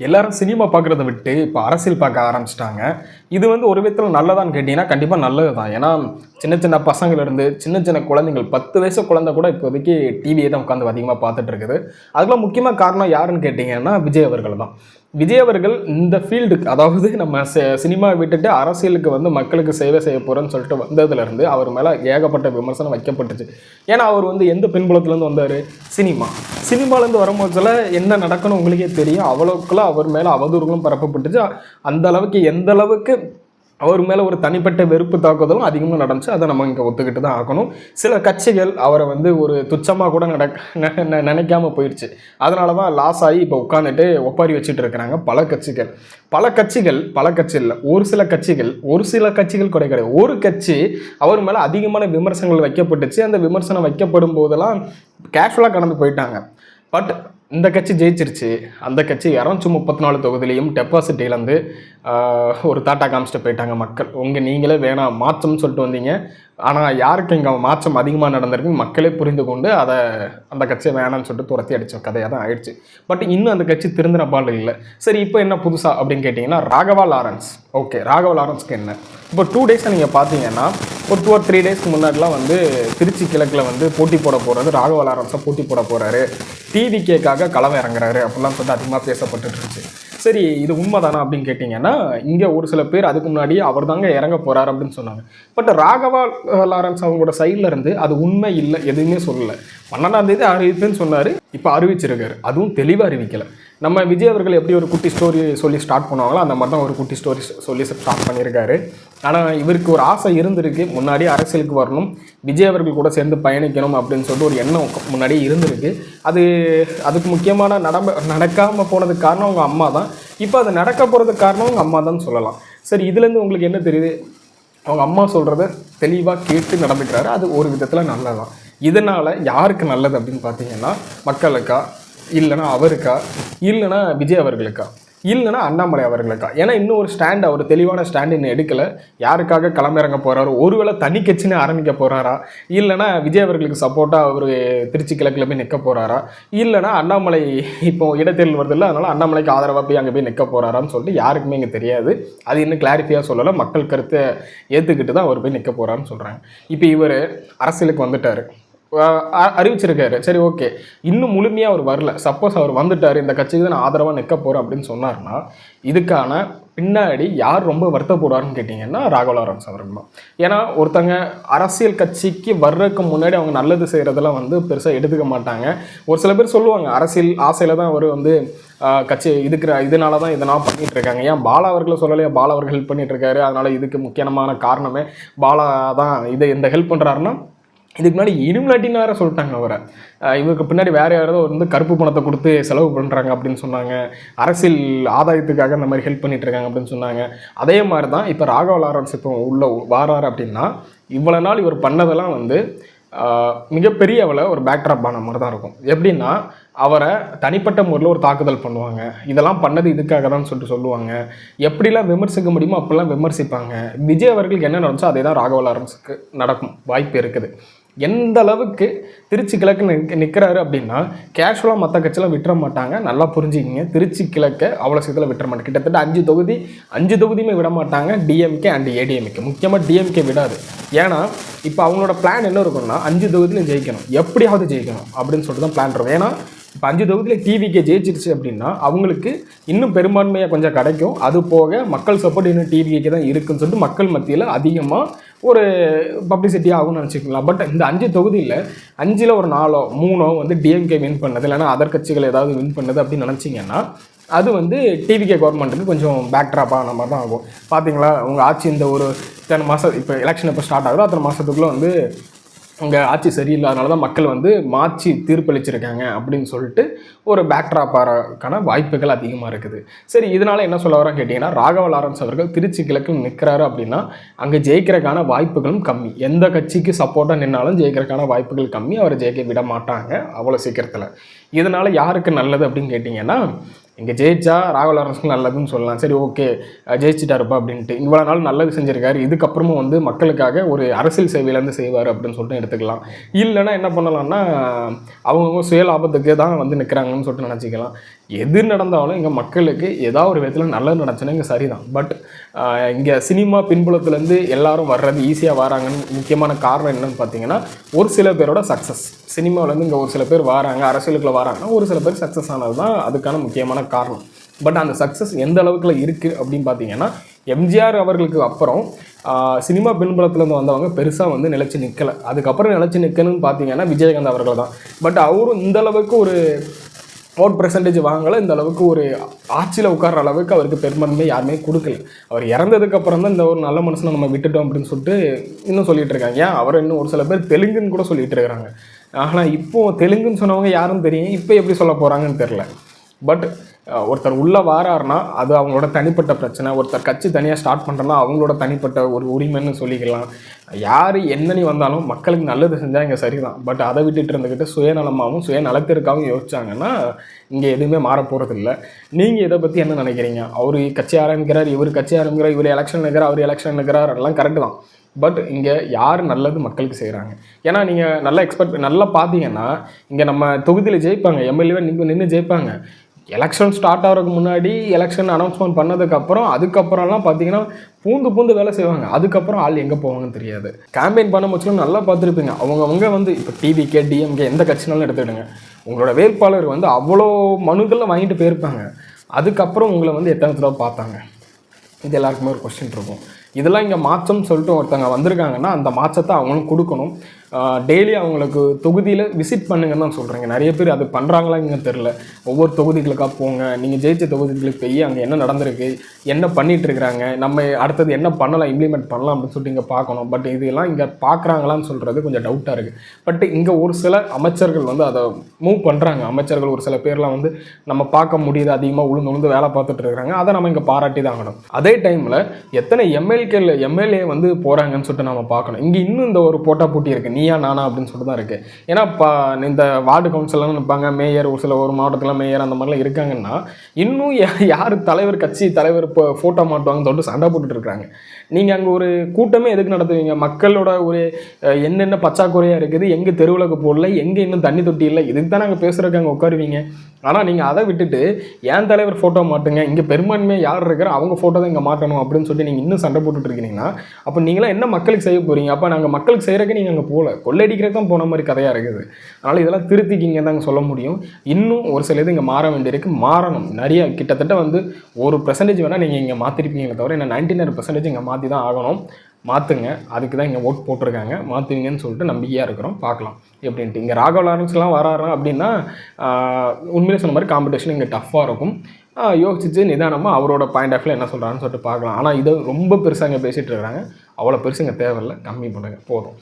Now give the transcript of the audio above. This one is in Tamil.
எல்லாரும் சினிமா பார்க்குறத விட்டு இப்போ அரசியல் பார்க்க ஆரம்பிச்சிட்டாங்க. இது வந்து ஒரு விதத்தில் நல்லதான்னு கேட்டிங்கன்னா, கண்டிப்பாக நல்லது தான். ஏன்னா, சின்ன சின்ன பசங்கள்லேருந்து சின்ன சின்ன குழந்தைகள் 10 வயசு குழந்தை கூட இப்போதைக்கு டிவியே தான் உட்காந்து அதிகமாக பார்த்துட்டு இருக்குது. அதுக்கெல்லாம் முக்கியமாக காரணம் யாருன்னு கேட்டிங்கன்னா, விஜய் அவர்கள் தான். விஜய் அவர்கள் இந்த ஃபீல்டுக்கு அதாவது நம்ம சினிமா விட்டுட்டு அரசியலுக்கு வந்து மக்களுக்கு சேவை செய்ய போகிறேன்னு சொல்லிட்டு வந்ததுலேருந்து அவர் மேலே ஏகப்பட்ட விமர்சனம் வைக்கப்பட்டுச்சு. ஏன்னா அவர் வந்து எந்த பின்புலத்துலேருந்து வந்தார்? சினிமாலேருந்து வரும்போதுல என்ன நடக்கணும் உங்களுக்கே தெரியும். அவ்வளோக்குலாம் அவர் மேலே அவதூறுகளும் பரப்பப்பட்டுச்சு. அந்த அளவுக்கு எந்த அளவுக்கு அவர் மேலே ஒரு தனிப்பட்ட வெறுப்பு தாக்குதலும் அதிகமாக நடந்துச்சு. அதை நம்ம இங்கே ஒத்துக்கிட்டு தான் ஆகணும். சில கட்சிகள் அவரை வந்து ஒரு துச்சமாக கூட நினைக்காம போயிடுச்சு. அதனால தான் லாஸ் ஆகி இப்போ உட்காந்துட்டு ஒப்பாரி வச்சுட்டு இருக்கிறாங்க பல கட்சிகள். பல கட்சி இல்லை, ஒரு சில கட்சிகள் கூட கிடையாது. ஒரு கட்சி அவர் மேலே அதிகமான விமர்சனங்கள் வைக்கப்பட்டுச்சு. அந்த விமர்சனம் வைக்கப்படும் போதெல்லாம் கேஷுவலாக கடந்து போயிட்டாங்க. பட் இந்த கட்சி ஜெயிச்சிருச்சு. அந்த கட்சி 234 தொகுதியிலையும் டெபாசிட் இழந்து ஒரு தாட்டா காமிச்சிட்டு போயிட்டாங்க மக்கள். நீங்களே வேணாம் மாற்றம்னு சொல்லிட்டு வந்தீங்க. ஆனால் யாருக்கு இங்கே மாற்றம் அதிகமாக நடந்திருக்கு மக்களே புரிந்து கொண்டு அந்த கட்சியை வேணாம்னு சொல்லிட்டு துரத்தி அடித்த கதையாக தான் ஆயிடுச்சு. பட் இன்னும் அந்த கட்சி திருந்தின பால் இல்லை. சரி, இப்போ என்ன புதுசாக அப்படின்னு கேட்டிங்கன்னா, ராகவா லாரன்ஸ். ஓகே, ராகவா லாரன்ஸ்க்கு என்ன இப்போ 2 டேஸை நீங்கள் பார்த்தீங்கன்னா, ஒரு 2 or 3 டேஸ்க்கு முன்னாடிலாம் வந்து திருச்சி கிழக்கில் வந்து போட்டி போட போகிறது ராகவா லாரன்ஸை போட்டி போட போகிறாரு, டிவிகேக்காக களம் இறங்குறாரு அப்படிலாம் சொல்லிட்டு அதிகமாக பேசப்பட்டு இருந்துச்சு. சரி, இது உண்மைதானா அப்படின்னு கேட்டிங்கன்னா, இங்கே ஒரு சில பேர் அதுக்கு முன்னாடியே அவர் தாங்க இறங்க போகிறார் அப்படின்னு சொன்னாங்க. பட் ராகவா லாரன்ஸ் அவங்களோட சைடில் இருந்து அது உண்மை இல்லை, எதுவுமே சொல்லலை. 12ஆம் தேதி அறிவிப்புன்னு சொன்னார். இப்போ அறிவிச்சிருக்காரு, அதுவும் தெளிவாக அறிவிக்கலை. நம்ம விஜய் அவர்கள் எப்படி ஒரு குட்டி ஸ்டோரி சொல்லி ஸ்டார்ட் பண்ணுவாங்களோ அந்த மாதிரி தான் ஒரு குட்டி ஸ்டோரி சொல்லி ஸ்டார்ட் பண்ணியிருக்காரு. ஆனால் இவருக்கு ஒரு ஆசை இருந்திருக்கு, முன்னாடி அரசியலுக்கு வரணும், விஜய் அவர்கள் கூட சேர்ந்து பயணிக்கணும் அப்படின்னு சொல்லிட்டு ஒரு எண்ணம் முன்னாடியே இருந்திருக்கு. அதுக்கு முக்கியமான நடக்காமல் போனதுக்கு காரணம் அவங்க அம்மா தான். இப்போ அது நடக்க போகிறதுக்கு காரணம் அவங்க அம்மா தான் சொல்லலாம். சரி, இதுலேருந்து உங்களுக்கு என்ன தெரியுது? அவங்க அம்மா சொல்கிறத தெளிவாக கேட்டு நடந்துக்கிறாரு. அது ஒரு விதத்தில் நல்லதான். இதனால் யாருக்கு நல்லது அப்படின்னு பார்த்தீங்கன்னா, மக்களுக்கா, இல்லைனா அவருக்கா, இல்லைனா விஜய் அவர்களுக்கா, இல்லைனா அண்ணாமலை அவர்களுக்கா? ஏன்னா இன்னும் ஒரு ஸ்டாண்ட், அவர் தெளிவான ஸ்டாண்ட் இன்னும் எடுக்கலை. யாருக்காக களமிறங்க போகிறாரு? ஒருவேளை தனி கட்சின்னு ஆரம்பிக்க போகிறாரா, இல்லைனா விஜய் அவர்களுக்கு சப்போர்ட்டாக அவர் திருச்சி கிழக்கில் போய் நிற்க போகிறாரா, இல்லைனா அண்ணாமலை இப்போ இடைத்தேர்தல் வருதில்லை அதனால் அண்ணாமலைக்கு ஆதரவாக போய் அங்கே போய் நிற்க போகிறாரான்னு சொல்லிட்டு யாருக்குமே இங்கே தெரியாது. அது இன்னும் கிளாரிஃபியாக சொல்லலை. மக்கள் கருத்தை ஏற்றுக்கிட்டு தான் அவர் போய் நிற்க போகிறான்னு சொல்கிறாங்க. இப்போ இவர் அரசியலுக்கு வந்துட்டார், அறிவிச்சிருக்காரு. சரி, ஓகே, இன்னும் முழுமையாக அவர் வரல. சப்போஸ் அவர் வந்துட்டார், இந்த கட்சிக்கு தான் நான் ஆதரவாக நிற்க போகிறேன் அப்படின்னு சொன்னார்னா, இதுக்கான பின்னாடி யார் ரொம்ப வருத்தப்படுவார்னு கேட்டிங்கன்னா ராகவா லாரன்ஸ் அவர்கள் தான். ஏன்னா ஒருத்தங்க அரசியல் கட்சிக்கு வர்றதுக்கு முன்னாடி அவங்க நல்லது செய்கிறதெல்லாம் வந்து பெருசாக எடுத்துக்க மாட்டாங்க. ஒரு சில பேர் சொல்லுவாங்க, அரசியல் ஆசையில் தான் அவர் வந்து கட்சி இதனால தான் இதெல்லாம் பண்ணிகிட்டு இருக்காங்க. ஏன் பாலா அவர்களை சொல்லலையா? பாலா அவர்கள் ஹெல்ப் பண்ணிகிட்டு இருக்காரு. அதனால் இதுக்கு முக்கியமான காரணமே பாலா தான். இந்த ஹெல்ப் பண்ணுறாருன்னா, இதுக்கு முன்னாடி இலுமினாட்டின்னு வேறு சொல்லிட்டாங்க அவரை. இவருக்கு பின்னாடி வேறு யாராவது வந்து கருப்பு பணத்தை கொடுத்து செலவு பண்ணுறாங்க அப்படின்னு சொன்னாங்க. அரசியல் ஆதாயத்துக்காக இந்த மாதிரி ஹெல்ப் பண்ணிகிட்டு இருக்காங்க அப்படின்னு சொன்னாங்க. அதே மாதிரி தான் இப்போ ராகவா லாரன்ஸ் இப்போ உள்ள வாராரு அப்படின்னா, இவ்வளோ நாள் இவர் பண்ணதெல்லாம் வந்து மிகப்பெரிய ஒரு பேக்ட்ராப் ஆன மாதிரி தான் இருக்கும். எப்படின்னா, அவரை தனிப்பட்ட முறையில் ஒரு தாக்குதல் பண்ணுவாங்க. இதெல்லாம் பண்ணது இதுக்காக தான் சொல்லுவாங்க. எப்படிலாம் விமர்சிக்க முடியுமோ அப்படிலாம் விமர்சிப்பாங்க. விஜய் அவர்களுக்கு என்ன நடந்துச்சோ அதே தான் ராகவா லாரன்ஸுக்கு நடக்கும் வாய்ப்பு இருக்குது. எந்த அளவுக்கு திருச்சி கிழக்கு நிற்கிறாரு அப்படின்னா, கேஷுவலாக மற்ற கட்சியெலாம் விட்டுற மாட்டாங்க. நல்லா புரிஞ்சுக்கிங்க, திருச்சி கிழக்கை அவ்வளோ சீக்கிரம் விட்டுற மாட்டாங்க. கிட்டத்தட்ட 5 தொகுதியுமே விட மாட்டாங்க. டிஎம்கே அண்ட் ஏடிஎம்கே, முக்கியமாக டிஎம்கே விடாது. ஏன்னா இப்போ அவங்களோட பிளான் என்ன இருக்குன்னா, 5 தொகுதியிலும் ஜெயிக்கணும், எப்படியாவது ஜெயிக்கணும் அப்படின்னு சொல்லிட்டு தான் பிளான் இருக்கும். ஏன்னா இப்போ 5 தொகுதியில் டிவிக்கே ஜெயிச்சிருச்சு அப்படின்னா அவங்களுக்கு இன்னும் பெரும்பான்மையாக கொஞ்சம் கிடைக்கும். அது போக மக்கள் சப்போர்ட் இன்னும் டிவிக்கே தான் இருக்குன்னு சொல்லிட்டு மக்கள் மத்தியில் அதிகமாக ஒரு பப்ளிசிட்டி ஆகும்னு நினச்சிக்கலாம். பட் இந்த 5 தொகுதியில் 5ல் ஒரு 4 3 வந்து டிஎம்கே வின் பண்ணது, இல்லைனா அதர் கட்சிகள் ஏதாவது வின் பண்ணது அப்படின்னு நினச்சிங்கன்னா, அது வந்து டிவிகே கவர்மெண்ட்டுக்கு கொஞ்சம் பேக்ட்ராப்பாக நம்ம தான் ஆகும். பார்த்தீங்களா, உங்கள் ஆட்சி இந்த ஒரு இத்தனை மாதம், இப்போ எலெக்ஷன் எப்போ ஸ்டார்ட் ஆகுதோ அத்தனை மாதத்துக்குள்ளே வந்து உங்கள் ஆட்சி சரியில்லாதனால தான் மக்கள் வந்து மாற்றி தீர்ப்பளிச்சிருக்காங்க அப்படின்னு சொல்லிட்டு ஒரு பேக்ட்ராப்பான வாய்ப்புகள் அதிகமாக இருக்குது. சரி, இதனால் என்ன சொல்ல வரோம் கேட்டிங்கன்னா, ராகவா லாரன்ஸ் அவர்கள் திருச்சி கிழக்கில் நிற்கிறாரு அப்படின்னா அங்கே ஜெயிக்கிறதுக்கான வாய்ப்புகளும் கம்மி. எந்த கட்சிக்கு சப்போர்ட்டாக நின்னாலும் ஜெயிக்கிறதுக்கான வாய்ப்புகள் கம்மி. அவரை ஜெயிக்க விட மாட்டாங்க அவ்வளோ சீக்கிரத்தில். இதனால் யாருக்கு நல்லது அப்படின்னு கேட்டிங்கன்னா, இங்கே ஜெயிச்சா ராகவா லாரன்ஸ்க்கு நல்லதுன்னு சொல்லலாம். சரி, ஓகே, ஜெயிச்சிட்டாருப்பா அப்படின்ட்டு இவ்வளோ நாள் நல்லது செஞ்சுருக்காரு, இதுக்கப்புறமும் வந்து மக்களுக்காக ஒரு அரசியல் சேவையிலேருந்து செய்வார் அப்படின்னு சொல்லிட்டு எடுத்துக்கலாம். இல்லைன்னா என்ன பண்ணலாம்னா, அவங்கவுங்க சுய லாபத்துக்கு தான் வந்து நிற்கிறாங்கன்னு சொல்லிட்டு நினச்சிக்கலாம். எது நடந்தாலும் இங்கே மக்களுக்கு ஏதாவது ஒரு விதத்தில் நல்லது நடந்துச்சுன்னா இங்கே சரிதான். பட் இங்கே சினிமா பின்புலத்துலேருந்து எல்லாரும் வர்றது ஈஸியாக வராங்கன்னு முக்கியமான காரணம் என்னன்னு பார்த்தீங்கன்னா, ஒரு சில பேரோட சக்ஸஸ். சினிமாவிலேருந்து இங்கே ஒரு சில பேர் வராங்க, அரசியலுக்குள்ள வராங்கன்னா ஒரு சில பேர் சக்ஸஸ் ஆனது தான் அதுக்கான முக்கியமான காரணம். பட் அந்த சக்ஸஸ் எந்த அளவுக்குள்ள இருக்குது அப்படின்னு பார்த்தீங்கன்னா, எம்ஜிஆர் அவர்களுக்கு அப்புறம் சினிமா பின்புலத்துலேருந்து வந்தவங்க பெருசாக வந்து நிலைச்சு நிற்கலை. அதுக்கப்புறம் நிலைச்சு நிற்கணும்னு பார்த்தீங்கன்னா விஜயகாந்த் அவர்கள் தான். பட் அவரும் இந்த அளவுக்கு ஒரு ஓட் பெர்சன்டேஜ் வாங்கலை, இந்த அளவுக்கு ஒரு ஆட்சியில் உட்கார்ற அளவுக்கு அவருக்கு பெரும்பான்மை யாருமே கொடுக்கல. அவர் இறந்ததுக்கப்புறம் தான் இந்த ஒரு நல்ல மனுஷனை நம்ம விட்டுட்டோம் அப்படின்னு சொல்லிட்டு இன்னும் சொல்லிட்டு இருக்காங்க. ஏன் அவர் இன்னும் ஒரு சில பேர் தெலுங்குன்னு கூட சொல்லிட்டு இருக்கிறாங்க. ஆனால் இப்போது தெலுங்குன்னு சொன்னவங்க யாரும் தெரியும், இப்போ எப்படி சொல்ல போகிறாங்கன்னு தெரில. பட் ஒருத்தர் உள்ளே வாராருன்னா அது அவங்களோட தனிப்பட்ட பிரச்சனை. ஒருத்தர் கட்சி தனியாக ஸ்டார்ட் பண்ணுறோன்னா அவங்களோட தனிப்பட்ட ஒரு உரிமைன்னு சொல்லிக்கலாம். யார் என்னன்னு வந்தாலும் மக்களுக்கு நல்லது செஞ்சால் இங்கே சரிதான். பட் அதை விட்டுட்டு இருந்துக்கிட்டு சுயநலமாகவும் சுயநலத்திற்காகவும் யோசிச்சாங்கன்னா இங்கே எதுவுமே மாற போகிறதில்ல. நீங்கள் இதை பற்றி என்ன நினைக்கிறீங்க? அவர் கட்சி ஆரம்பிக்கிறார், இவர் கட்சி ஆரம்பிக்கிறார், இவர் எலெக்ஷன் நிற்கிறார், அவர் எலெக்ஷன் நிற்கிறார், எல்லாம் கரெக்டு தான். பட் இங்கே யார் நல்லது மக்களுக்கு செய்கிறாங்க? ஏன்னா நீங்கள் நல்லா பார்த்தீங்கன்னா இங்கே நம்ம தொகுதியில் ஜெயிப்பாங்க, எம்எல்ஏவை நீங்கள் நின்று ஜெயிப்பாங்க. எலெக்ஷன் ஸ்டார்ட் ஆகிறதுக்கு முன்னாடி எலெக்ஷன் அனௌன்ஸ்மெண்ட் அதுக்கப்புறம்லாம் பார்த்தீங்கன்னா பூந்து வேலை செய்வாங்க. அதுக்கப்புறம் ஆள் எங்கே போவாங்கன்னு தெரியாது. கேம்பெயின் பண்ண முச்சும் நல்லா பார்த்துருப்பீங்க. அவங்க வந்து இப்போ டிவிகே டிஎம்கே எந்த கட்சினாலும் எடுத்துக்கிடுங்க, உங்களோட வேட்பாளர் வந்து அவ்வளோ மனுக்களில் வாங்கிட்டு போயிருப்பாங்க. அதுக்கப்புறம் உங்களை வந்து எத்தனை தடவை பார்த்தாங்க? இது எல்லாருக்குமே ஒரு கொஸ்டின் இருக்கும். இதெல்லாம் இங்கே மாற்றம்னு சொல்லிட்டு ஒருத்தவங்க வந்திருக்காங்கன்னா அந்த மாற்றத்தை அவங்களும் கொடுக்கணும். டெய்லி அவங்களுக்கு தொகுதியில் விசிட் பண்ணுங்கன்னு தான் சொல்கிறேங்க. நிறைய பேர் அது பண்ணுறாங்களாங்க தெரில. ஒவ்வொரு தொகுதிகளுக்காக போங்க, நீங்கள் ஜெயிச்ச தொகுதிகளுக்கு போய் அங்கே என்ன நடந்திருக்கு, என்ன பண்ணிகிட்ருக்குறாங்க, நம்ம அடுத்தது என்ன பண்ணலாம், இம்ப்ளிமெண்ட் பண்ணலாம் அப்படின்னு சொல்லிட்டு இங்கே பார்க்கணும். பட் இதெல்லாம் இங்கே பார்க்குறாங்களான்னு சொல்கிறது கொஞ்சம் டவுட்டாக இருக்குது. பட் இங்கே ஒரு சில அமைச்சர்கள் வந்து அதை மூவ் பண்ணுறாங்க. அமைச்சர்கள் ஒரு சில பேர்லாம் வந்து நம்ம பார்க்க முடியுது, அதிகமாக உளுந்து வேலை பார்த்துட்டு இருக்கிறாங்க. அதை நம்ம இங்கே பாராட்டி தான் ஆகணும். அதே டைமில் எத்தனை எம்எல்ஏ வந்து போகிறாங்கன்னு சொல்லிட்டு நம்ம பார்க்கணும். இங்கே இன்னும் இந்த ஒரு போட்டா போட்டி இருக்குது, நீயா நானா அப்படின்னு சொல்லிட்டு தான் இருக்குது. ஏன்னா இந்த வார்டு கவுன்சிலர்லாம் நிற்பாங்க, மேயர் ஒரு மாவட்டத்தில் மேயர் அந்த மாதிரிலாம் இருக்காங்கன்னா இன்னும் யார் தலைவர் கட்சி தலைவர் இப்போ ஃபோட்டோ மாட்டுவாங்கன்னு சொல்லிட்டு சண்டை போட்டுட்டு இருக்காங்க. நீங்கள் அங்கே ஒரு கூட்டமே எதுக்கு நடத்துவீங்க? மக்களோட ஒரு என்னென்ன பற்றாக்குறையாக இருக்குது, எங்கே தெருவுலக்கு போடல, எங்கே இன்னும் தண்ணி தொட்டி இல்லை, இதுக்கு தான் நாங்கள் பேசுகிறதுக்கு அங்கே உட்காருவீங்க. ஆனால் நீங்கள் அதை விட்டுட்டு ஏன் தலைவர் ஃபோட்டோ மாட்டுங்க, இங்கே பெரும்பான்மையாக யார் இருக்கிற அவங்க ஃபோட்டோ தான் இங்கே மாட்டணும் அப்படின்னு சொல்லிட்டு நீங்கள் இன்னும் சண்டை போட்டுட்டு இருக்கீங்கன்னா அப்போ நீங்களாம் என்ன மக்களுக்கு செய்ய போகிறீங்க? அப்போ நாங்கள் மக்களுக்கு செய்கிறக்கு நீங்கள் அங்கே போகல, கொள்ளையடிக்கிறதுக்கு தான் போன மாதிரி கதையாக இருக்குது. அதனால் இதெல்லாம் திருத்திக்கிங்க தாங்க சொல்ல முடியும். இன்னும் ஒரு சில இது இங்கே மாற வேண்டியிருக்கு, மாறணும். நிறைய கிட்டத்தட்ட வந்து 1% வேணால் நீங்கள் இங்கே மாற்றிருப்பீங்களே தவிர என்ன 99% இங்கே மாற்றி தான் ஆகணும். மாற்றுங்க, அதுக்கு தான் இங்கே ஓட் போட்டிருக்காங்க, மாற்றுவீங்கன்னு சொல்லிட்டு நம்பிக்கையாக இருக்கிறோம். பார்க்கலாம் எப்படின்ட்டு. இங்கே ராகவ் லாரன்ஸ்லாம் வராரு அப்படின்னா உண்மையிலே சொன்ன மாதிரி காம்படிஷன் இங்கே டஃப்பாக இருக்கும். யோசிச்சு நிதானமாக அவரோட பாயிண்ட் ஆஃப் வியூ என்ன சொல்கிறான்னு சொல்லிட்டு பார்க்கலாம். ஆனால் இதை ரொம்ப பெருசாக இங்கே பேசிகிட்டு இருக்கிறாங்க. அவ்வளோ பெருசு இங்கே தேவையில்லை, கம்மி பண்ணுங்கள் போதும்.